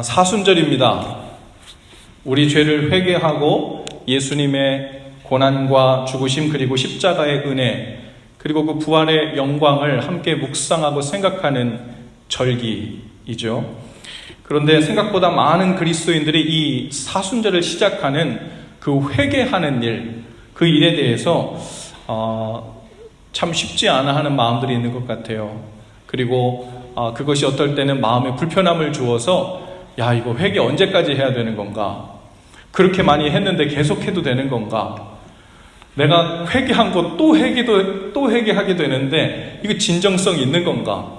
사순절입니다. 우리 죄를 회개하고 예수님의 고난과 죽으심 그리고 십자가의 은혜 그리고 그 부활의 영광을 함께 묵상하고 생각하는 절기이죠. 그런데 생각보다 많은 그리스도인들이 이 사순절을 시작하는 그 회개하는 일, 그 일에 대해서 참 쉽지 않아 하는 마음들이 있는 것 같아요. 그리고 그것이 어떨 때는 마음에 불편함을 주어서 야, 이거 회개 언제까지 해야 되는 건가? 그렇게 많이 했는데 계속 해도 되는 건가? 내가 회개한 거 또 회개하게 되는데 이거 진정성 있는 건가?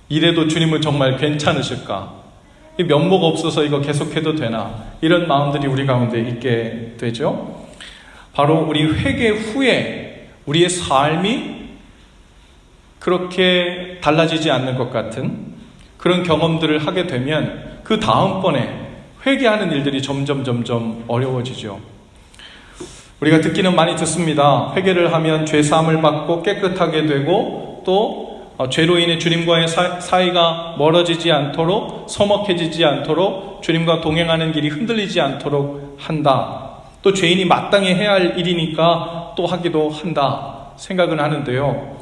이래도 주님은 정말 괜찮으실까? 이 면모가 없어서 이거 계속해도 되나? 이런 마음들이 우리 가운데 있게 되죠. 바로 우리 회개 후에 우리의 삶이 그렇게 달라지지 않는 것 같은 그런 경험들을 하게 되면 그 다음번에 회개하는 일들이 점점 어려워지죠. 우리가 듣기는 많이 듣습니다. 회개를 하면 죄 사함을 받고 깨끗하게 되고 또 죄로 인해 주님과의 사이가 멀어지지 않도록, 서먹해지지 않도록, 주님과 동행하는 길이 흔들리지 않도록 한다. 또 죄인이 마땅히 해야 할 일이니까 또 하기도 한다 생각은 하는데요.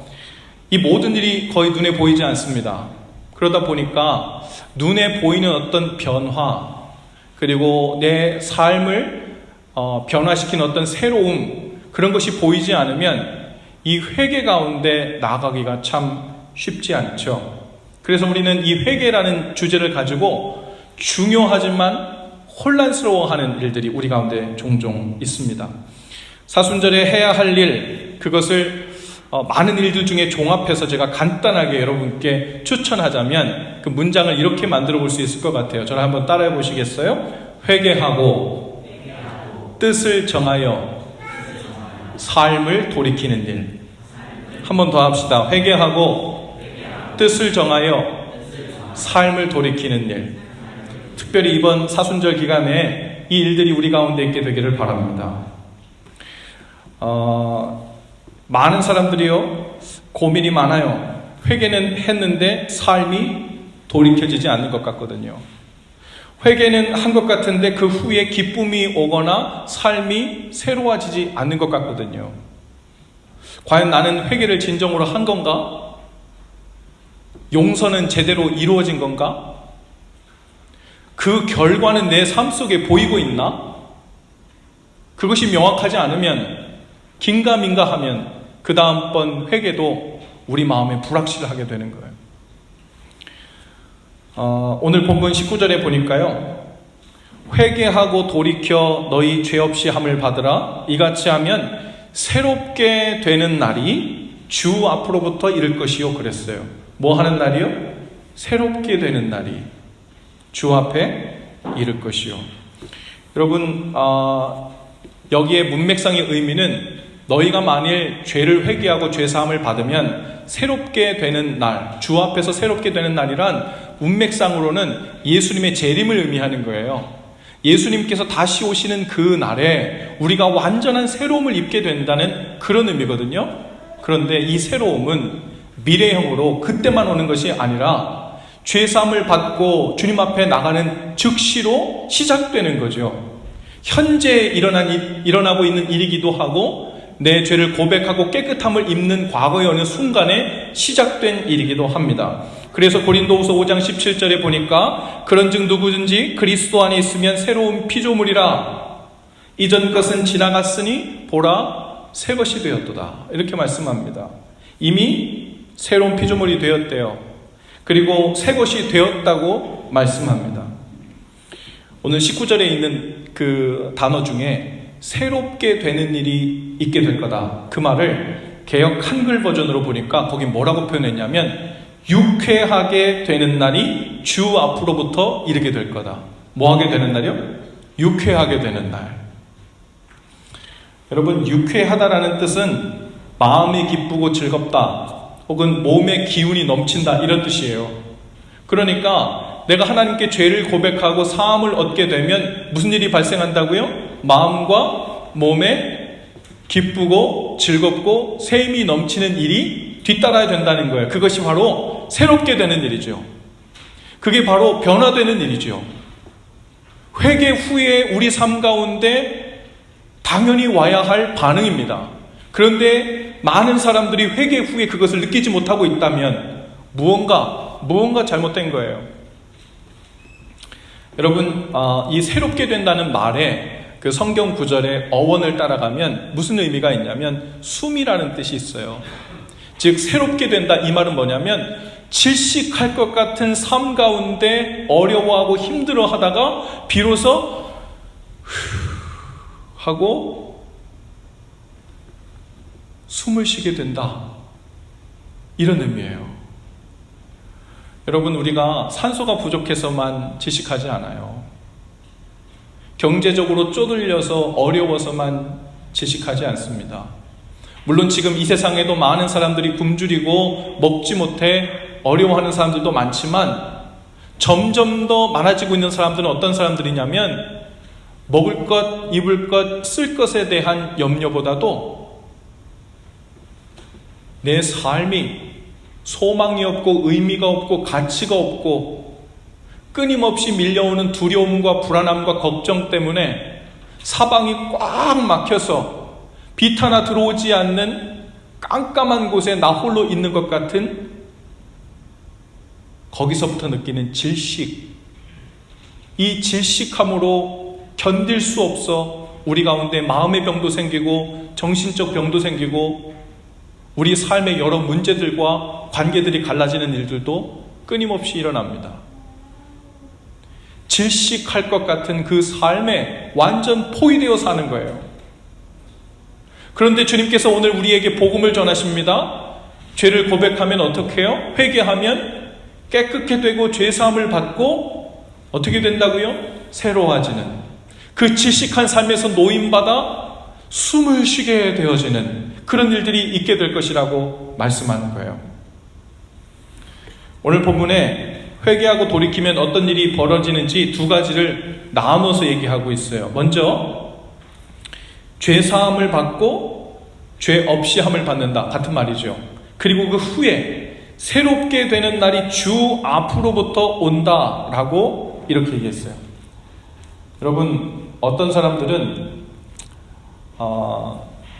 이 모든 일이 거의 눈에 보이지 않습니다. 그러다 보니까 눈에 보이는 어떤 변화 그리고 내 삶을 변화시키는 어떤 새로움, 그런 것이 보이지 않으면 이 회개 가운데 나아가기가 참 쉽지 않죠. 그래서 우리는 이 회개라는 주제를 가지고 중요하지만 혼란스러워하는 일들이 우리 가운데 종종 있습니다. 사순절에 해야 할 일, 그것을 많은 일들 중에 종합해서 제가 간단하게 여러분께 추천하자면 그 문장을 이렇게 만들어 볼 수 있을 것 같아요. 저를 한번 따라해 보시겠어요? 회개하고 뜻을 정하여 삶을 돌이키는 일. 한 번 더 합시다. 회개하고 뜻을 정하여 삶을 돌이키는 일. 특별히 이번 사순절 기간에 이 일들이 우리 가운데 있게 되기를 바랍니다. 많은 사람들이요, 고민이 많아요. 회개는 했는데 삶이 돌이켜지지 않는 것 같거든요. 회개는 한 것 같은데 그 후에 기쁨이 오거나 삶이 새로워지지 않는 것 같거든요. 과연 나는 회개를 진정으로 한 건가? 용서는 제대로 이루어진 건가? 그 결과는 내 삶 속에 보이고 있나? 그것이 명확하지 않으면, 긴가민가 하면 그 다음번 회개도 우리 마음에 불확실하게 되는 거예요. 오늘 본문 19절에 보니까요, 회개하고 돌이켜 너희 죄 없이 함을 받으라. 이같이 하면 새롭게 되는 날이 주 앞으로부터 이를 것이요 그랬어요. 뭐 하는 날이요? 새롭게 되는 날이 주 앞에 이를 것이요. 여러분, 여기에 문맥상의 의미는 너희가 만일 죄를 회개하고 죄 사함을 받으면 새롭게 되는 날, 주 앞에서 새롭게 되는 날이란 문맥상으로는 예수님의 재림을 의미하는 거예요. 예수님께서 다시 오시는 그 날에 우리가 완전한 새로움을 입게 된다는 그런 의미거든요. 그런데 이 새로움은 미래형으로 그때만 오는 것이 아니라 죄 사함을 받고 주님 앞에 나가는 즉시로 시작되는 거죠. 현재 일어나고 있는 일이기도 하고 내 죄를 고백하고 깨끗함을 입는 과거의 어느 순간에 시작된 일이기도 합니다. 그래서 고린도후서 5장 17절에 보니까 그런즉 누구든지 그리스도 안에 있으면 새로운 피조물이라. 이전 것은 지나갔으니 보라 새 것이 되었도다. 이렇게 말씀합니다. 이미 새로운 피조물이 되었대요. 그리고 새 것이 되었다고 말씀합니다. 오늘 19절에 있는 그 단어 중에 새롭게 되는 일이 있게 될 거다. 그 말을 개역 한글 버전으로 보니까 거기 뭐라고 표현했냐면 유쾌하게 되는 날이 주 앞으로부터 이르게 될 거다. 뭐 하게 되는 날이요? 유쾌하게 되는 날. 여러분, 유쾌하다라는 뜻은 마음이 기쁘고 즐겁다 혹은 몸의 기운이 넘친다 이런 뜻이에요. 그러니까 내가 하나님께 죄를 고백하고 사함을 얻게 되면 무슨 일이 발생한다고요? 마음과 몸에 기쁘고 즐겁고 새 힘이 넘치는 일이 뒤따라야 된다는 거예요. 그것이 바로 새롭게 되는 일이죠. 그게 바로 변화되는 일이죠. 회개 후에 우리 삶 가운데 당연히 와야 할 반응입니다. 그런데 많은 사람들이 회개 후에 그것을 느끼지 못하고 있다면 무언가 잘못된 거예요. 여러분, 이 새롭게 된다는 말에 그 성경 구절의 어원을 따라가면 무슨 의미가 있냐면 숨이라는 뜻이 있어요. 즉 새롭게 된다, 이 말은 뭐냐면 질식할 것 같은 삶 가운데 어려워하고 힘들어하다가 비로소 하고 숨을 쉬게 된다, 이런 의미예요. 여러분, 우리가 산소가 부족해서만 질식하지 않아요. 경제적으로 쪼들려서 어려워서만 질식하지 않습니다. 물론 지금 이 세상에도 많은 사람들이 굶주리고 먹지 못해 어려워하는 사람들도 많지만 점점 더 많아지고 있는 사람들은 어떤 사람들이냐면 먹을 것, 입을 것, 쓸 것에 대한 염려보다도 내 삶이 소망이 없고 의미가 없고 가치가 없고 끊임없이 밀려오는 두려움과 불안함과 걱정 때문에 사방이 꽉 막혀서 빛 하나 들어오지 않는 깜깜한 곳에 나 홀로 있는 것 같은, 거기서부터 느끼는 질식, 이 질식함으로 견딜 수 없어 우리 가운데 마음의 병도 생기고 정신적 병도 생기고 우리 삶의 여러 문제들과 관계들이 갈라지는 일들도 끊임없이 일어납니다. 질식할 것 같은 그 삶에 완전 포위되어 사는 거예요. 그런데 주님께서 오늘 우리에게 복음을 전하십니다. 죄를 고백하면 어떻게 해요? 회개하면 깨끗게 되고 죄사함을 받고 어떻게 된다고요? 새로워지는, 그 질식한 삶에서 노임받아 숨을 쉬게 되어지는 그런 일들이 있게 될 것이라고 말씀하는 거예요. 오늘 본문에 회개하고 돌이키면 어떤 일이 벌어지는지 두 가지를 나눠서 얘기하고 있어요. 먼저 죄사함을 받고 죄 없이 함을 받는다, 같은 말이죠. 그리고 그 후에 새롭게 되는 날이 주 앞으로부터 온다라고 이렇게 얘기했어요. 여러분, 어떤 사람들은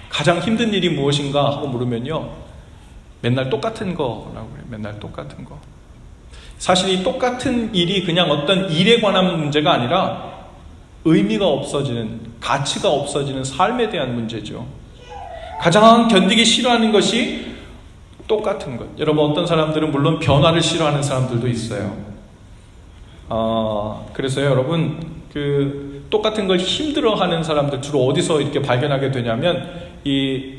가장 힘든 일이 무엇인가 하고 물으면요, 맨날 똑같은 거라고 해요. 맨날 똑같은 거. 사실 이 똑같은 일이 그냥 어떤 일에 관한 문제가 아니라 의미가 없어지는, 가치가 없어지는 삶에 대한 문제죠. 가장 견디기 싫어하는 것이 똑같은 것. 여러분, 어떤 사람들은 물론 변화를 싫어하는 사람들도 있어요. 그래서요, 여러분, 그 똑같은 걸 힘들어하는 사람들 주로 어디서 이렇게 발견하게 되냐면, 이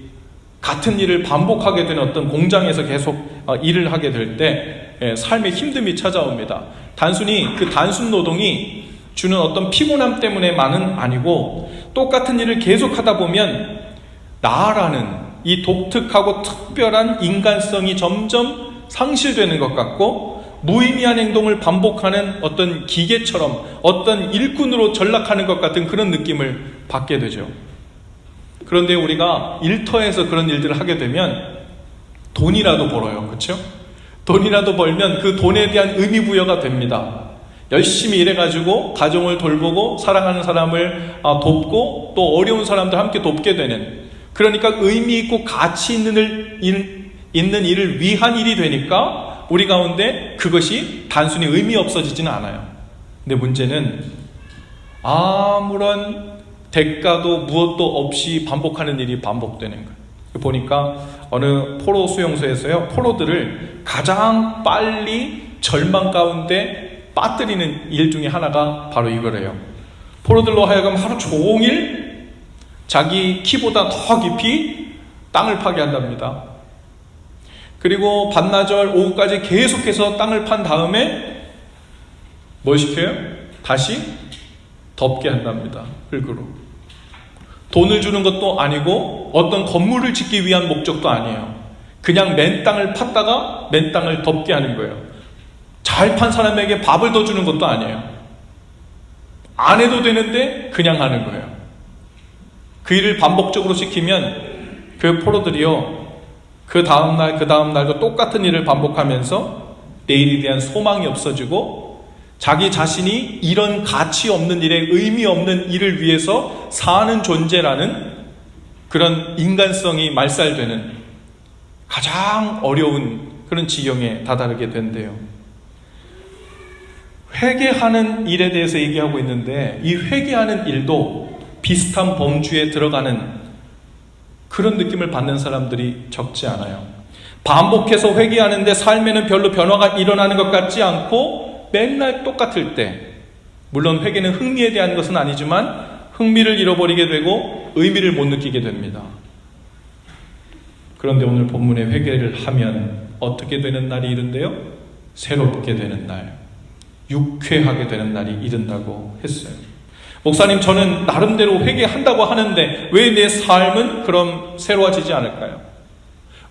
같은 일을 반복하게 되는 어떤 공장에서 계속 일을 하게 될 때 삶의 힘듦이 찾아옵니다. 단순히 그 단순 노동이 주는 어떤 피곤함 때문에만은 아니고, 똑같은 일을 계속하다 보면 나라는 이 독특하고 특별한 인간성이 점점 상실되는 것 같고, 무의미한 행동을 반복하는 어떤 기계처럼 어떤 일꾼으로 전락하는 것 같은 그런 느낌을 받게 되죠. 그런데 우리가 일터에서 그런 일들을 하게 되면 돈이라도 벌어요. 그렇죠? 돈이라도 벌면 그 돈에 대한 의미 부여가 됩니다. 열심히 일해가지고 가정을 돌보고 사랑하는 사람을 돕고 또 어려운 사람들 함께 돕게 되는, 그러니까 의미 있고 가치 있는 일을 위한 일이 되니까 우리 가운데 그것이 단순히 의미 없어지지는 않아요. 근데 문제는 아무런 대가도 무엇도 없이 반복하는 일이 반복되는 거예요. 보니까 어느 포로 수용소에서요, 포로들을 가장 빨리 절망 가운데 빠뜨리는 일 중에 하나가 바로 이거래요. 포로들로 하여금 하루 종일 자기 키보다 더 깊이 땅을 파게 한답니다. 그리고 반나절 오후까지 계속해서 땅을 판 다음에 뭘 시켜요? 다시 덮게 한답니다. 흙으로. 돈을 주는 것도 아니고 어떤 건물을 짓기 위한 목적도 아니에요. 그냥 맨 땅을 팠다가 맨 땅을 덮게 하는 거예요. 잘 판 사람에게 밥을 더 주는 것도 아니에요. 안 해도 되는데 그냥 하는 거예요. 그 일을 반복적으로 시키면 그 포로들이요, 그 다음날도 똑같은 일을 반복하면서 내일에 대한 소망이 없어지고 자기 자신이 이런 가치 없는 일에 의미 없는 일을 위해서 사는 존재라는 그런 인간성이 말살되는 가장 어려운 그런 지경에 다다르게 된대요. 회개하는 일에 대해서 얘기하고 있는데 이 회개하는 일도 비슷한 범주에 들어가는 그런 느낌을 받는 사람들이 적지 않아요. 반복해서 회개하는데 삶에는 별로 변화가 일어나는 것 같지 않고 맨날 똑같을 때, 물론 회개는 흥미에 대한 것은 아니지만 흥미를 잃어버리게 되고 의미를 못 느끼게 됩니다. 그런데 오늘 본문에 회개를 하면 어떻게 되는 날이 이른데요? 새롭게 되는 날, 유쾌하게 되는 날이 이른다고 했어요. 목사님, 저는 나름대로 회개한다고 하는데 왜 내 삶은 그럼 새로워지지 않을까요?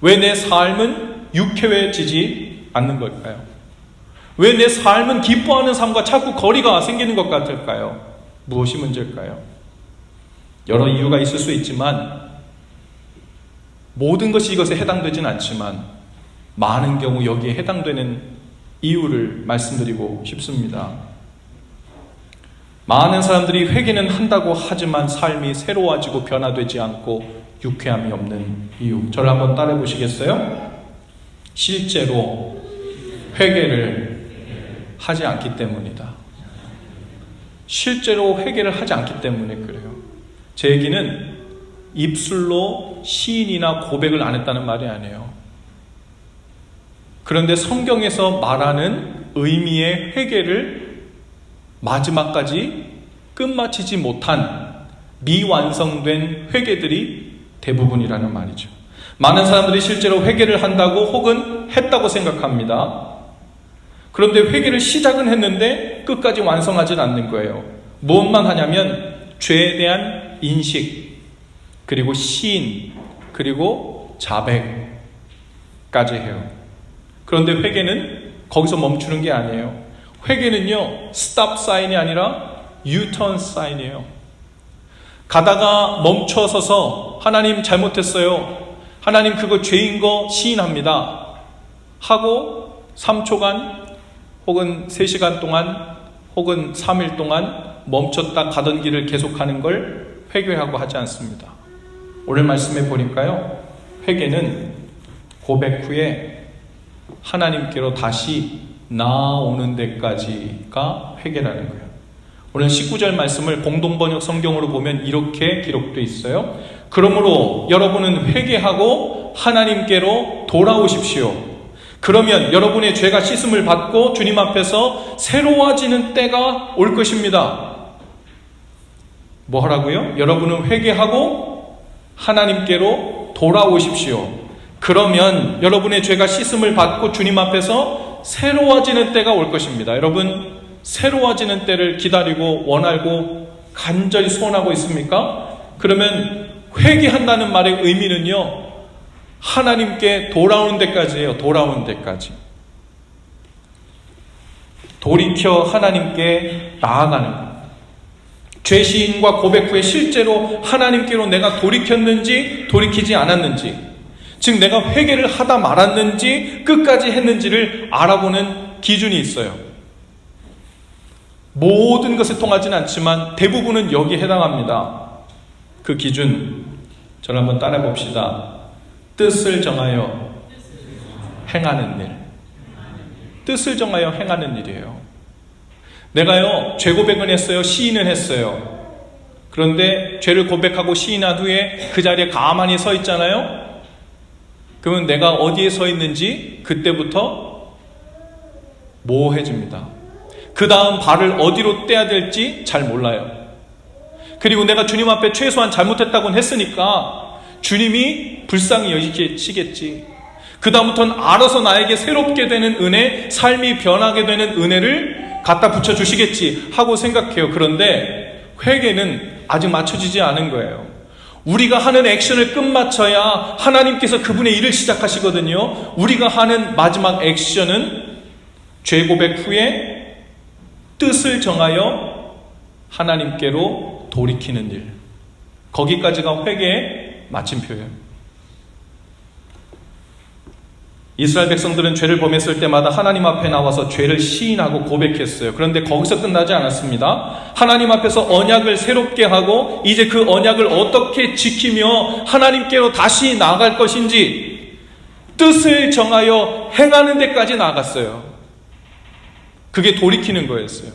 왜 내 삶은 유쾌해지지 않는 걸까요? 왜 내 삶은 기뻐하는 삶과 자꾸 거리가 생기는 것 같을까요? 무엇이 문제일까요? 여러 이유가 있을 수 있지만 모든 것이 이것에 해당되진 않지만 많은 경우 여기에 해당되는 이유를 말씀드리고 싶습니다. 많은 사람들이 회개는 한다고 하지만 삶이 새로워지고 변화되지 않고 유쾌함이 없는 이유, 저를 한번 따라해 보시겠어요? 실제로 회개를 하지 않기 때문이다. 실제로 회개를 하지 않기 때문에 그래요. 제 얘기는 입술로 시인이나 고백을 안 했다는 말이 아니에요. 그런데 성경에서 말하는 의미의 회개를 마지막까지 끝마치지 못한 미완성된 회개들이 대부분이라는 말이죠. 많은 사람들이 실제로 회개를 한다고 혹은 했다고 생각합니다. 그런데 회개를 시작은 했는데 끝까지 완성하진 않는 거예요. 무엇만 하냐면 죄에 대한 인식, 그리고 시인, 그리고 자백까지 해요. 그런데 회개는 거기서 멈추는 게 아니에요. 회개는요, 스탑 사인이 아니라 유턴 사인이에요. 가다가 멈춰서서 하나님 잘못했어요, 하나님 그거 죄인 거 시인합니다 하고 3초간 혹은 3시간 동안 혹은 3일 동안 멈췄다 가던 길을 계속하는 걸 회개하고 하지 않습니다. 오늘 말씀해 보니까요, 회개는 고백 후에 하나님께로 다시 나아오는 데까지가 회개라는 거예요. 오늘 19절 말씀을 공동번역 성경으로 보면 이렇게 기록되어 있어요. 그러므로 여러분은 회개하고 하나님께로 돌아오십시오. 그러면 여러분의 죄가 씻음을 받고 주님 앞에서 새로워지는 때가 올 것입니다. 뭐 하라고요? 여러분은 회개하고 하나님께로 돌아오십시오. 그러면 여러분의 죄가 씻음을 받고 주님 앞에서 새로워지는 때가 올 것입니다. 여러분, 새로워지는 때를 기다리고 원하고 간절히 소원하고 있습니까? 그러면 회개한다는 말의 의미는요, 하나님께 돌아오는 데까지예요. 돌아오는 데까지. 돌이켜 하나님께 나아가는 것. 죄시인과 고백 후에 실제로 하나님께로 내가 돌이켰는지 돌이키지 않았는지, 즉 내가 회개를 하다 말았는지 끝까지 했는지를 알아보는 기준이 있어요. 모든 것에 통하지는 않지만 대부분은 여기에 해당합니다. 그 기준, 저를 한번 따라 봅시다. 뜻을 정하여 행하는 일. 뜻을 정하여 행하는 일이에요. 내가요, 죄 고백은 했어요, 시인은 했어요. 그런데 죄를 고백하고 시인한 후에 그 자리에 가만히 서 있잖아요. 그러면 내가 어디에 서 있는지 그때부터 모호해집니다. 그 다음 발을 어디로 떼야 될지 잘 몰라요. 그리고 내가 주님 앞에 최소한 잘못했다고는 했으니까 주님이 불쌍히 여기시겠지. 그 다음부터는 알아서 나에게 새롭게 되는 은혜, 삶이 변하게 되는 은혜를 갖다 붙여주시겠지 하고 생각해요. 그런데 회개는 아직 맞춰지지 않은 거예요. 우리가 하는 액션을 끝마쳐야 하나님께서 그분의 일을 시작하시거든요. 우리가 하는 마지막 액션은 죄 고백 후에 뜻을 정하여 하나님께로 돌이키는 일. 거기까지가 회개의 마침표예요. 이스라엘 백성들은 죄를 범했을 때마다 하나님 앞에 나와서 죄를 시인하고 고백했어요. 그런데 거기서 끝나지 않았습니다. 하나님 앞에서 언약을 새롭게 하고 이제 그 언약을 어떻게 지키며 하나님께로 다시 나아갈 것인지 뜻을 정하여 행하는 데까지 나아갔어요. 그게 돌이키는 거였어요.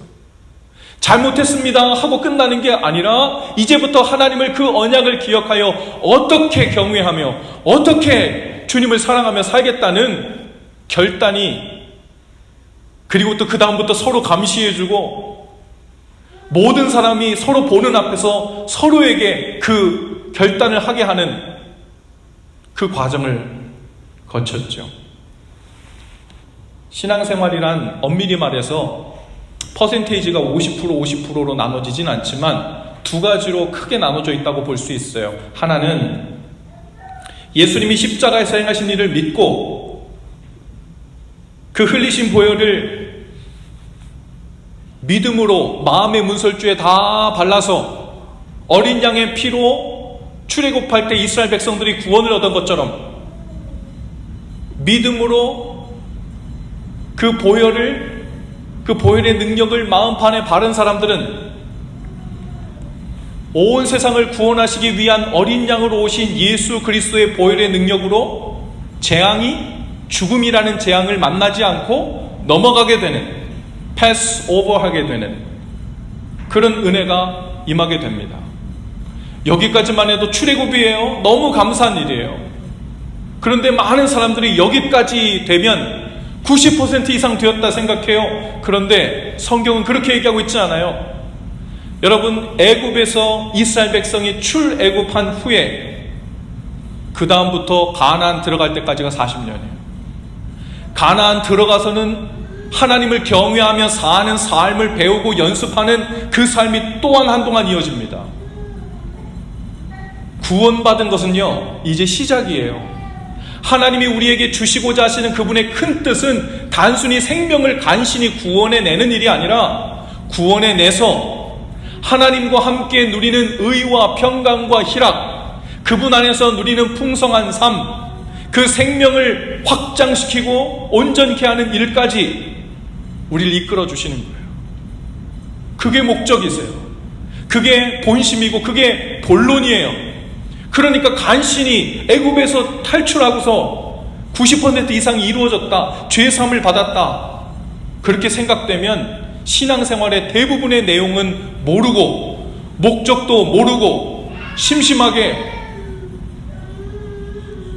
잘못했습니다 하고 끝나는 게 아니라 이제부터 하나님을 그 언약을 기억하여 어떻게 경외하며 어떻게 주님을 사랑하며 살겠다는 결단이, 그리고 또 그 다음부터 서로 감시해주고 모든 사람이 서로 보는 앞에서 서로에게 그 결단을 하게 하는 그 과정을 거쳤죠. 신앙생활이란 엄밀히 말해서 퍼센테이지가 50%로 나눠지진 않지만 두 가지로 크게 나눠져 있다고 볼 수 있어요. 하나는 예수님이 십자가에서 행하신 일을 믿고 그 흘리신 보혈을 믿음으로 마음의 문설주에 다 발라서 어린 양의 피로 출애굽할 때 이스라엘 백성들이 구원을 얻은 것처럼 믿음으로 그 보혈의 능력을 마음판에 바른 사람들은 온 세상을 구원하시기 위한 어린 양으로 오신 예수 그리스도의 보혈의 능력으로 죽음이라는 재앙을 만나지 않고 넘어가게 되는, 패스 오버하게 되는 그런 은혜가 임하게 됩니다. 여기까지만 해도 출애굽이에요. 너무 감사한 일이에요. 그런데 많은 사람들이 여기까지 되면 90% 이상 되었다 생각해요. 그런데 성경은 그렇게 얘기하고 있지 않아요. 여러분, 애굽에서 이스라엘 백성이 출애굽한 후에 그 다음부터 가나안 들어갈 때까지가 40년이에요. 가나안 들어가서는 하나님을 경외하며 사는 삶을 배우고 연습하는 그 삶이 또한 한동안 이어집니다. 구원받은 것은요, 이제 시작이에요. 하나님이 우리에게 주시고자 하시는 그분의 큰 뜻은 단순히 생명을 간신히 구원해내는 일이 아니라 구원해내서 하나님과 함께 누리는 의와 평강과 희락, 그분 안에서 누리는 풍성한 삶, 그 생명을 확장시키고 온전케 하는 일까지 우리를 이끌어 주시는 거예요. 그게 목적이세요. 그게 본심이고 그게 본론이에요. 그러니까 간신히 애굽에서 탈출하고서 90% 이상이 이루어졌다, 죄사함을 받았다, 그렇게 생각되면 신앙생활의 대부분의 내용은 모르고 목적도 모르고 심심하게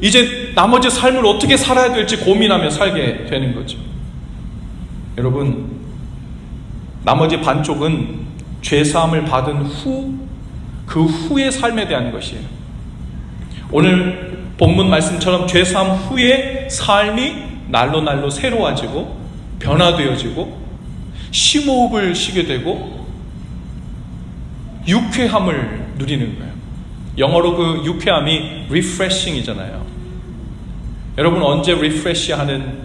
이제 나머지 삶을 어떻게 살아야 될지 고민하며 살게 되는 거죠. 여러분, 나머지 반쪽은 죄사함을 받은 그 후의 삶에 대한 것이에요. 오늘 본문 말씀처럼 죄사함 후의 삶이 날로 새로워지고 변화되어지고 심호흡을 쉬게 되고 유쾌함을 누리는 거예요. 영어로 그 유쾌함이 refreshing이잖아요. 여러분, 언제 refresh 하는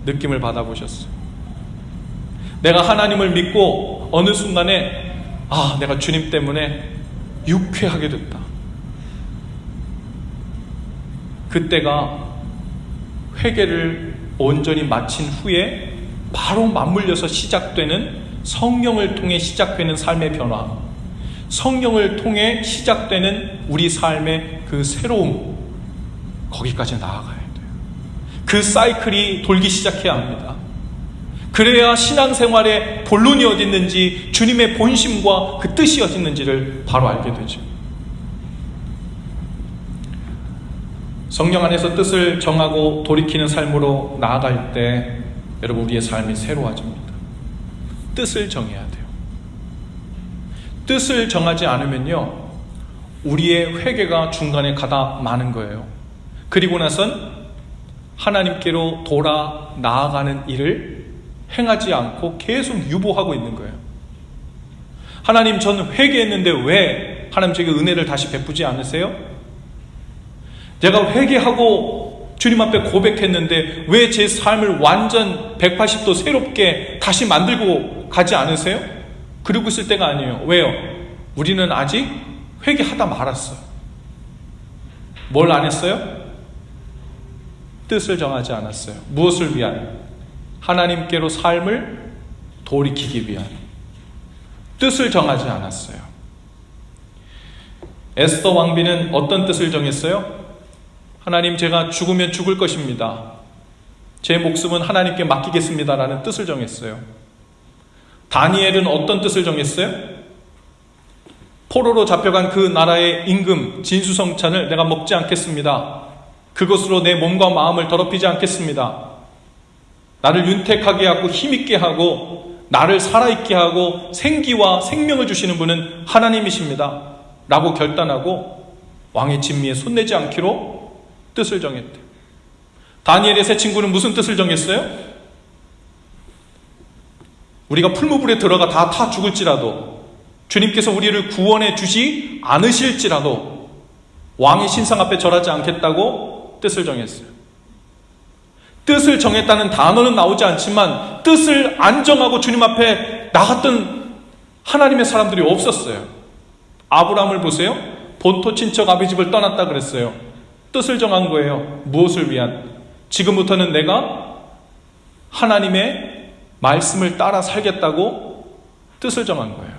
느낌을 받아보셨어요? 내가 하나님을 믿고 어느 순간에 내가 주님 때문에 유쾌하게 됐다. 그때가 회개를 온전히 마친 후에 바로 맞물려서 시작되는, 성령을 통해 시작되는 삶의 변화, 성령을 통해 시작되는 우리 삶의 그 새로움, 거기까지 나아가야 돼요. 그 사이클이 돌기 시작해야 합니다. 그래야 신앙생활의 본론이 어디 있는지, 주님의 본심과 그 뜻이 어디 있는지를 바로 알게 되죠. 성령 안에서 뜻을 정하고 돌이키는 삶으로 나아갈 때 여러분, 우리의 삶이 새로워집니다. 뜻을 정해야 돼요. 뜻을 정하지 않으면요, 우리의 회개가 중간에 가다 마는 거예요. 그리고 나선 하나님께로 돌아 나아가는 일을 행하지 않고 계속 유보하고 있는 거예요. 하나님, 저는 회개했는데 왜 하나님 제게 은혜를 다시 베푸지 않으세요? 제가 회개하고 주님 앞에 고백했는데 왜 제 삶을 완전 180도 새롭게 다시 만들고 가지 않으세요? 그러고 있을 때가 아니에요. 왜요? 우리는 아직 회개하다 말았어요. 뭘 안 했어요? 뜻을 정하지 않았어요. 무엇을 위한? 하나님께로 삶을 돌이키기 위한 뜻을 정하지 않았어요. 에스더 왕비는 어떤 뜻을 정했어요? 하나님, 제가 죽으면 죽을 것입니다. 제 목숨은 하나님께 맡기겠습니다라는 뜻을 정했어요. 다니엘은 어떤 뜻을 정했어요? 포로로 잡혀간 그 나라의 임금 진수성찬을 내가 먹지 않겠습니다. 그것으로 내 몸과 마음을 더럽히지 않겠습니다. 나를 윤택하게 하고 힘있게 하고 나를 살아있게 하고 생기와 생명을 주시는 분은 하나님이십니다 라고 결단하고 왕의 진미에 손내지 않기로 뜻을 정했대요. 다니엘의 세 친구는 무슨 뜻을 정했어요? 우리가 풀무불에 들어가 다 타 죽을지라도, 주님께서 우리를 구원해 주시 않으실지라도 왕의 신상 앞에 절하지 않겠다고 뜻을 정했어요. 뜻을 정했다는 단어는 나오지 않지만 뜻을 안 정하고 주님 앞에 나갔던 하나님의 사람들이 없었어요. 아브라함을 보세요. 본토 친척 아비 집을 떠났다 그랬어요. 뜻을 정한 거예요. 무엇을 위한? 지금부터는 내가 하나님의 말씀을 따라 살겠다고 뜻을 정한 거예요.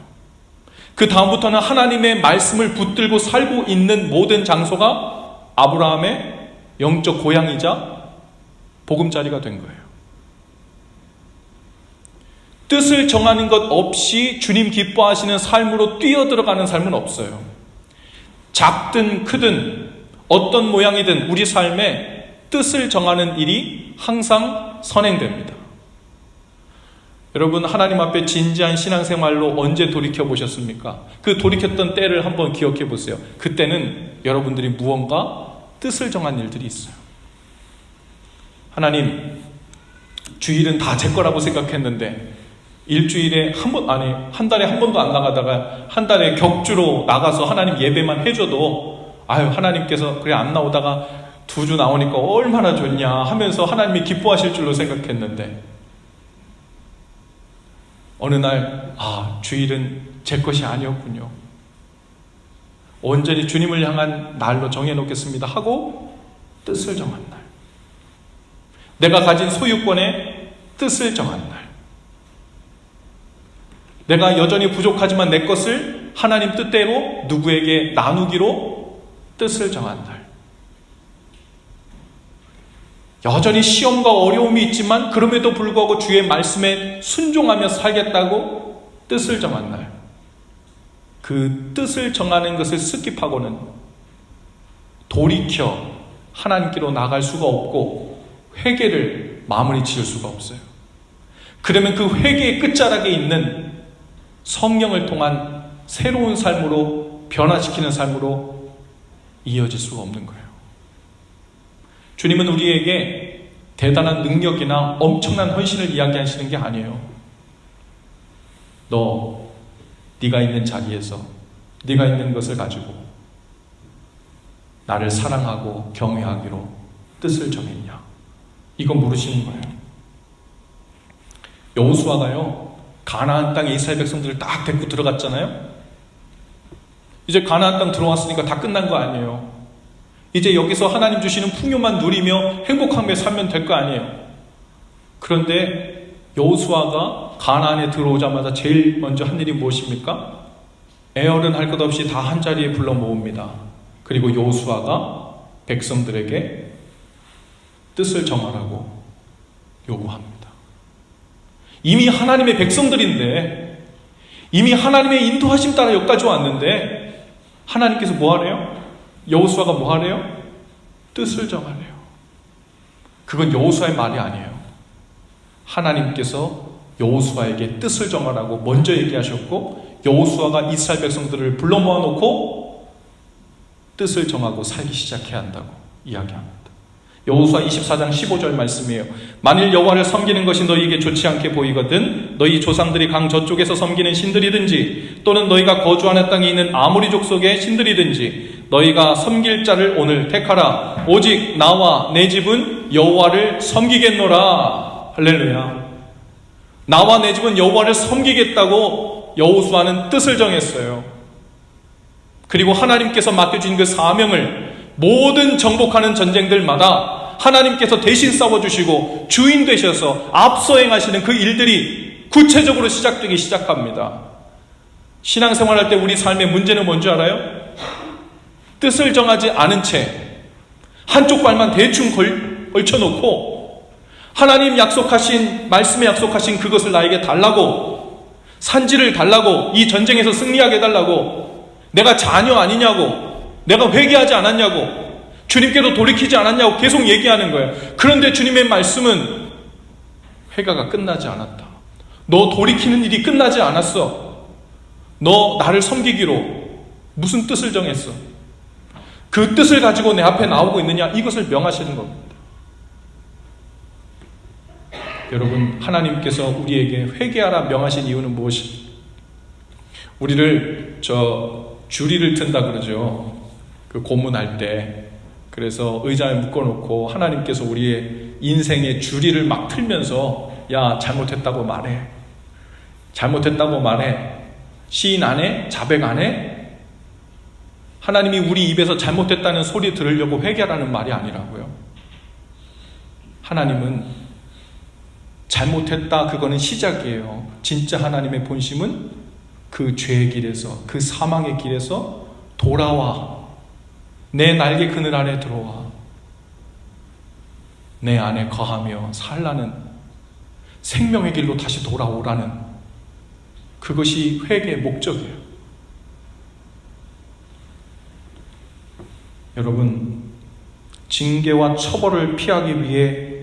그 다음부터는 하나님의 말씀을 붙들고 살고 있는 모든 장소가 아브라함의 영적 고향이자 보금자리가 된 거예요. 뜻을 정하는 것 없이 주님 기뻐하시는 삶으로 뛰어들어가는 삶은 없어요. 작든 크든 어떤 모양이든 우리 삶에 뜻을 정하는 일이 항상 선행됩니다. 여러분, 하나님 앞에 진지한 신앙생활로 언제 돌이켜보셨습니까? 그 돌이켰던 때를 한번 기억해 보세요. 그때는 여러분들이 무언가 뜻을 정한 일들이 있어요. 하나님, 주일은 다 제 거라고 생각했는데 일주일에 한 달에 한 번도 안 나가다가 한 달에 격주로 나가서 하나님 예배만 해줘도 하나님께서 그래 안 나오다가 2주 나오니까 얼마나 좋냐 하면서 하나님이 기뻐하실 줄로 생각했는데 어느 날 주일은 제 것이 아니었군요. 온전히 주님을 향한 날로 정해놓겠습니다 하고 뜻을 정한 날, 내가 가진 소유권의 뜻을 정한 날, 내가 여전히 부족하지만 내 것을 하나님 뜻대로 누구에게 나누기로 뜻을 정한 날, 여전히 시험과 어려움이 있지만 그럼에도 불구하고 주의 말씀에 순종하며 살겠다고 뜻을 정한 날, 그 뜻을 정하는 것을 스킵하고는 돌이켜 하나님께로 나갈 수가 없고 회개를 마무리 지을 수가 없어요. 그러면 그 회개의 끝자락에 있는 성령을 통한 새로운 삶으로 변화시키는 삶으로 이어질 수가 없는 거예요. 주님은 우리에게 대단한 능력이나 엄청난 헌신을 이야기하시는 게 아니에요. 네가 있는 자리에서 네가 있는 것을 가지고 나를 사랑하고 경외하기로 뜻을 정했냐, 이거 물으시는 거예요. 여호수아가요, 가나안 땅에 이스라엘 백성들을 딱 데리고 들어갔잖아요. 이제 가나안 땅 들어왔으니까 다 끝난 거 아니에요. 이제 여기서 하나님 주시는 풍요만 누리며 행복하며 살면 될 거 아니에요. 그런데 여호수아가 가나안에 들어오자마자 제일 먼저 한 일이 무엇입니까? 애어른 할 것 없이 다 한자리에 불러 모읍니다. 그리고 여호수아가 백성들에게 뜻을 정하라고 요구합니다. 이미 하나님의 백성들인데, 이미 하나님의 인도하심 따라 여기까지 왔는데 하나님께서 뭐 하래요? 여호수아가 뭐 하래요? 뜻을 정하래요. 그건 여호수아의 말이 아니에요. 하나님께서 여호수아에게 뜻을 정하라고 먼저 얘기하셨고, 여호수아가 이스라엘 백성들을 불러 모아놓고 뜻을 정하고 살기 시작해야 한다고 이야기합니다. 여호수아 24장 15절 말씀이에요. 만일 여호와를 섬기는 것이 너희에게 좋지 않게 보이거든 너희 조상들이 강 저쪽에서 섬기는 신들이든지 또는 너희가 거주하는 땅에 있는 아모리 족속의 신들이든지 너희가 섬길 자를 오늘 택하라. 오직 나와 내 집은 여호와를 섬기겠노라. 할렐루야. 나와 내 집은 여호와를 섬기겠다고 여호수아는 뜻을 정했어요. 그리고 하나님께서 맡겨준 그 사명을 모든 정복하는 전쟁들마다 하나님께서 대신 싸워주시고 주인 되셔서 앞서 행하시는 그 일들이 구체적으로 시작되기 시작합니다. 신앙생활할 때 우리 삶의 문제는 뭔지 알아요? 뜻을 정하지 않은 채 한쪽 발만 대충 걸쳐놓고 하나님 약속하신, 말씀에 약속하신 그것을 나에게 달라고, 산지를 달라고, 이 전쟁에서 승리하게 해달라고, 내가 자녀 아니냐고, 내가 회개하지 않았냐고, 주님께도 돌이키지 않았냐고 계속 얘기하는 거예요. 그런데 주님의 말씀은 회개가 끝나지 않았다. 너 돌이키는 일이 끝나지 않았어. 너 나를 섬기기로 무슨 뜻을 정했어? 그 뜻을 가지고 내 앞에 나오고 있느냐? 이것을 명하시는 겁니다. 여러분, 하나님께서 우리에게 회개하라 명하신 이유는 무엇입니까? 우리를 주리를 튼다 그러죠. 그 고문할 때. 그래서 의자에 묶어놓고 하나님께서 우리의 인생의 주리를 막 틀면서 야, 잘못했다고 말해. 잘못했다고 말해. 시인 안 해? 자백 안 해? 하나님이 우리 입에서 잘못했다는 소리 들으려고 회개하라는 말이 아니라고요. 하나님은 잘못했다, 그거는 시작이에요. 진짜 하나님의 본심은 그 죄의 길에서, 그 사망의 길에서 돌아와. 내 날개 그늘 안에 들어와. 내 안에 거하며 살라는, 생명의 길로 다시 돌아오라는, 그것이 회개의 목적이에요. 여러분, 징계와 처벌을 피하기 위해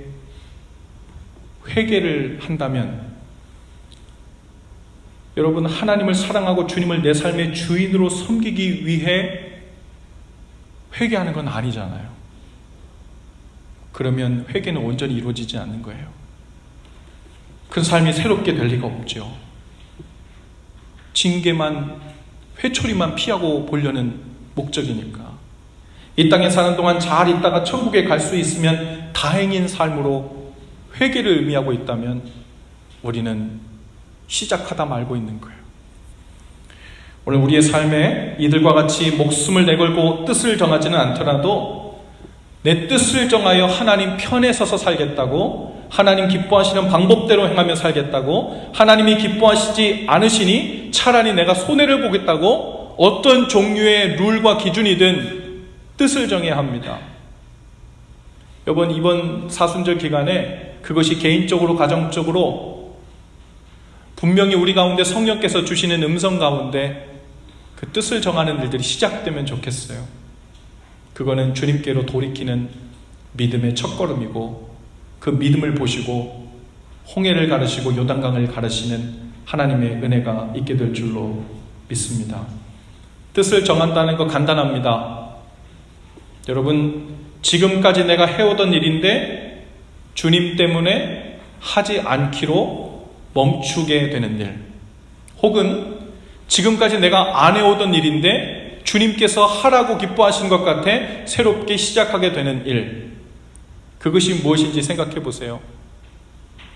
회개를 한다면, 여러분, 하나님을 사랑하고 주님을 내 삶의 주인으로 섬기기 위해 회개하는 건 아니잖아요. 그러면 회개는 온전히 이루어지지 않는 거예요. 그 삶이 새롭게 될 리가 없죠. 징계만, 회초리만 피하고 보려는 목적이니까. 이 땅에 사는 동안 잘 있다가 천국에 갈 수 있으면 다행인 삶으로 회개를 의미하고 있다면 우리는 시작하다 말고 있는 거예요. 오늘 우리의 삶에 이들과 같이 목숨을 내걸고 뜻을 정하지는 않더라도 내 뜻을 정하여 하나님 편에 서서 살겠다고, 하나님 기뻐하시는 방법대로 행하며 살겠다고, 하나님이 기뻐하시지 않으시니 차라리 내가 손해를 보겠다고, 어떤 종류의 룰과 기준이든 뜻을 정해야 합니다. 여러분, 이번 사순절 기간에 그것이 개인적으로, 가정적으로 분명히 우리 가운데 성령께서 주시는 음성 가운데 그 뜻을 정하는 일들이 시작되면 좋겠어요. 그거는 주님께로 돌이키는 믿음의 첫걸음이고, 그 믿음을 보시고 홍해를 가르시고 요단강을 가르시는 하나님의 은혜가 있게 될 줄로 믿습니다. 뜻을 정한다는 거 간단합니다. 여러분, 지금까지 내가 해오던 일인데 주님 때문에 하지 않기로 멈추게 되는 일, 혹은 지금까지 내가 안 해오던 일인데 주님께서 하라고 기뻐하신 것 같아 새롭게 시작하게 되는 일, 그것이 무엇인지 생각해 보세요.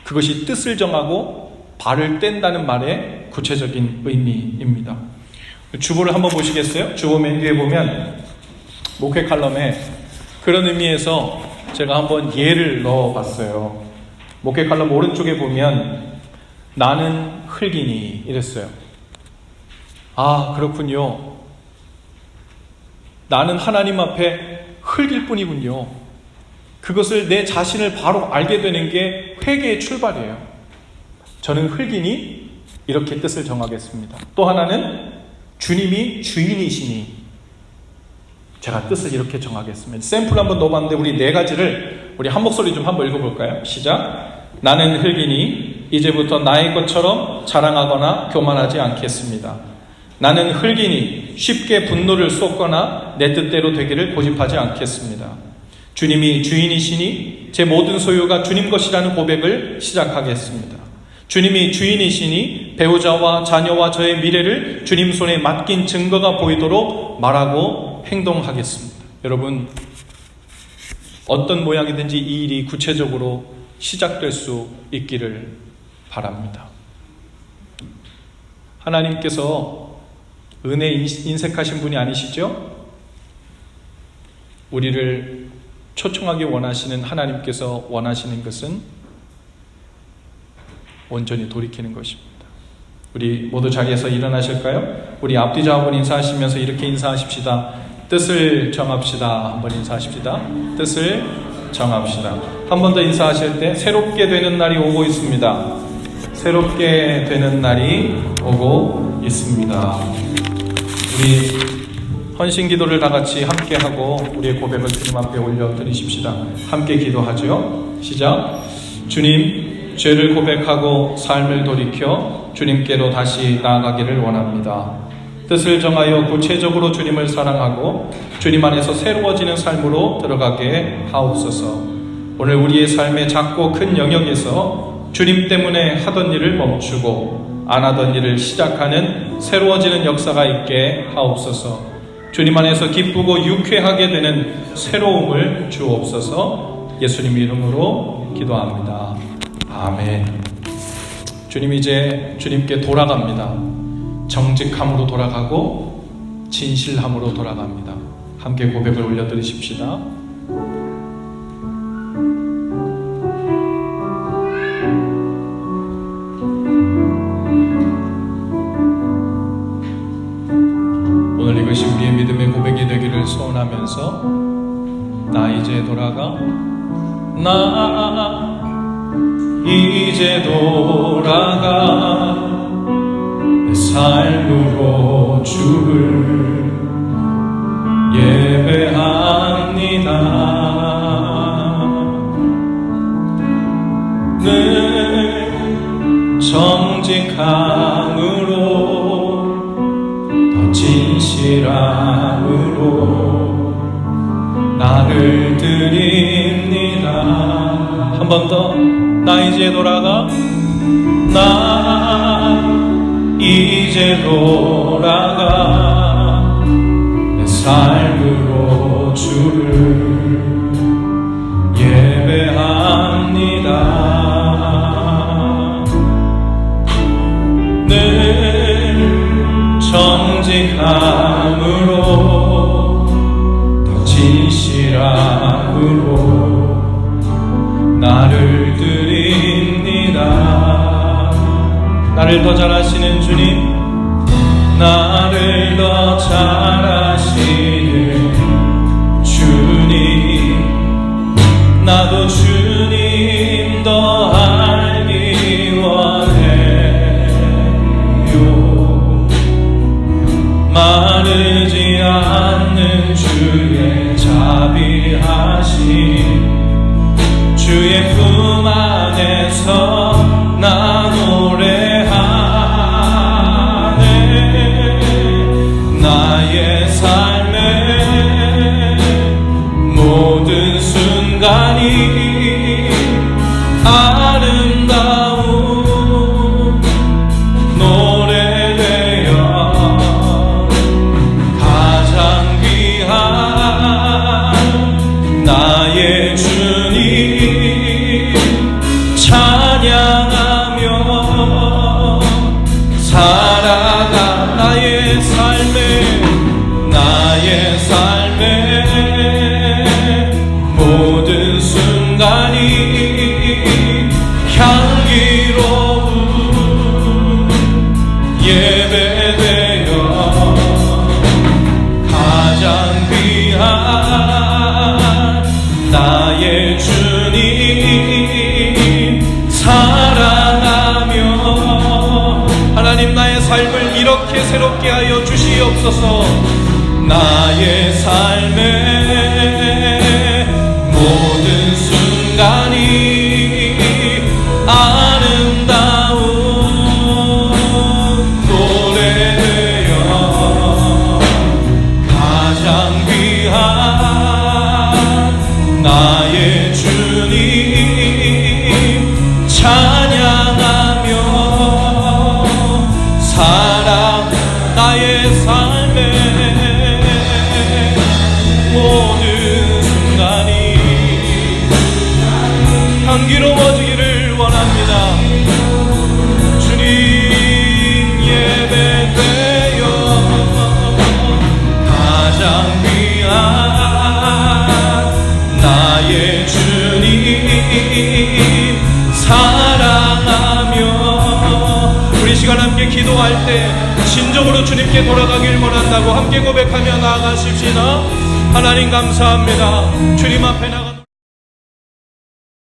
그것이 뜻을 정하고 발을 뗀다는 말의 구체적인 의미입니다. 주보를 한번 보시겠어요? 주보 맨 뒤에 보면 목회 칼럼에 그런 의미에서 제가 한번 예를 넣어봤어요. 목회 칼럼 오른쪽에 보면 나는 흙이니 이랬어요. 아, 그렇군요. 나는 하나님 앞에 흙일 뿐이군요. 그것을 내 자신을 바로 알게 되는 게 회개의 출발이에요. 저는 흙이니 이렇게 뜻을 정하겠습니다. 또 하나는 주님이 주인이시니 제가 뜻을 이렇게 정하겠습니다. 샘플 한번 넣어봤는데 우리 네 가지를 우리 한 목소리 좀 한번 읽어볼까요? 시작. 나는 흙이니 이제부터 나의 것처럼 자랑하거나 교만하지 않겠습니다. 나는 흙이니 쉽게 분노를 쏟거나 내 뜻대로 되기를 고집하지 않겠습니다. 주님이 주인이시니 제 모든 소유가 주님 것이라는 고백을 시작하겠습니다. 주님이 주인이시니 배우자와 자녀와 저의 미래를 주님 손에 맡긴 증거가 보이도록 말하고 행동하겠습니다. 여러분, 어떤 모양이든지 이 일이 구체적으로 시작될 수 있기를 바랍니다. 하나님께서 은혜 인색하신 분이 아니시죠? 우리를 초청하기 원하시는 하나님께서 원하시는 것은 온전히 돌이키는 것입니다. 우리 모두 자리에서 일어나실까요? 우리 앞뒤 좌우분 인사하시면서 이렇게 인사하십시다. 뜻을 정합시다. 한번 인사하십시다. 뜻을 정합시다. 한 번 더 인사하실 때 새롭게 되는 날이 오고 있습니다. 새롭게 되는 날이 오고 있습니다. 우리 헌신 기도를 다 같이 함께 하고 우리의 고백을 주님 앞에 올려드리십시다. 함께 기도하죠. 시작. 주님, 죄를 고백하고 삶을 돌이켜 주님께로 다시 나아가기를 원합니다. 뜻을 정하여 구체적으로 주님을 사랑하고 주님 안에서 새로워지는 삶으로 들어가게 하옵소서. 오늘 우리의 삶의 작고 큰 영역에서 주님 때문에 하던 일을 멈추고 안 하던 일을 시작하는 새로워지는 역사가 있게 하옵소서. 주님 안에서 기쁘고 유쾌하게 되는 새로움을 주옵소서. 예수님 이름으로 기도합니다. 아멘. 주님 이제 주님께 돌아갑니다. 정직함으로 돌아가고 진실함으로 돌아갑니다. 함께 고백을 올려드리십시다. 오늘 이것이 우리의 믿음의 고백이 되기를 소원하면서 나 이제 돌아가 나 이제 돌아가 내 삶으로 주를 예배합니다. 늘 정직함으로 더 진실함으로 나를 드립니다. 한 번 더 나 이제 돌아가 나 이제 돌아가 내 삶으로 주를 예배합니다. 늘 정직함으로 더 진실함으로 나를 드립니다. 나를 더 잘하시는 주님, 나를 더 잘하시는 주님, 나도 주님 더 알기 원해요. 마르지 않는 주의 자비하심 주의 품 안에서 나 노래하네. 나의 삶의 모든 순간이 아름다운 노래되어 가장 귀한 나의 주님 찬양하며 살아가 나의 삶의 모든 순간이 향기로운 예배되어 가장 귀한 나의 주님 사랑하며 하나님 나의 삶을 이렇게 새롭게 하여 주시옵소서. 나의 삶의 모든 순간이 아름다운 노래되어 가장 귀한 나의 주님 찬양하며 사랑 나의 삶의 모든 순간이 향기로워지기를 원합니다. 주님 예배되어 가장 귀한 나 어려워할 때 진정으로 주님께 돌아가길 원한다고 함께 고백하며 나아가십시다. 하나님 감사합니다. 주님 앞에 나가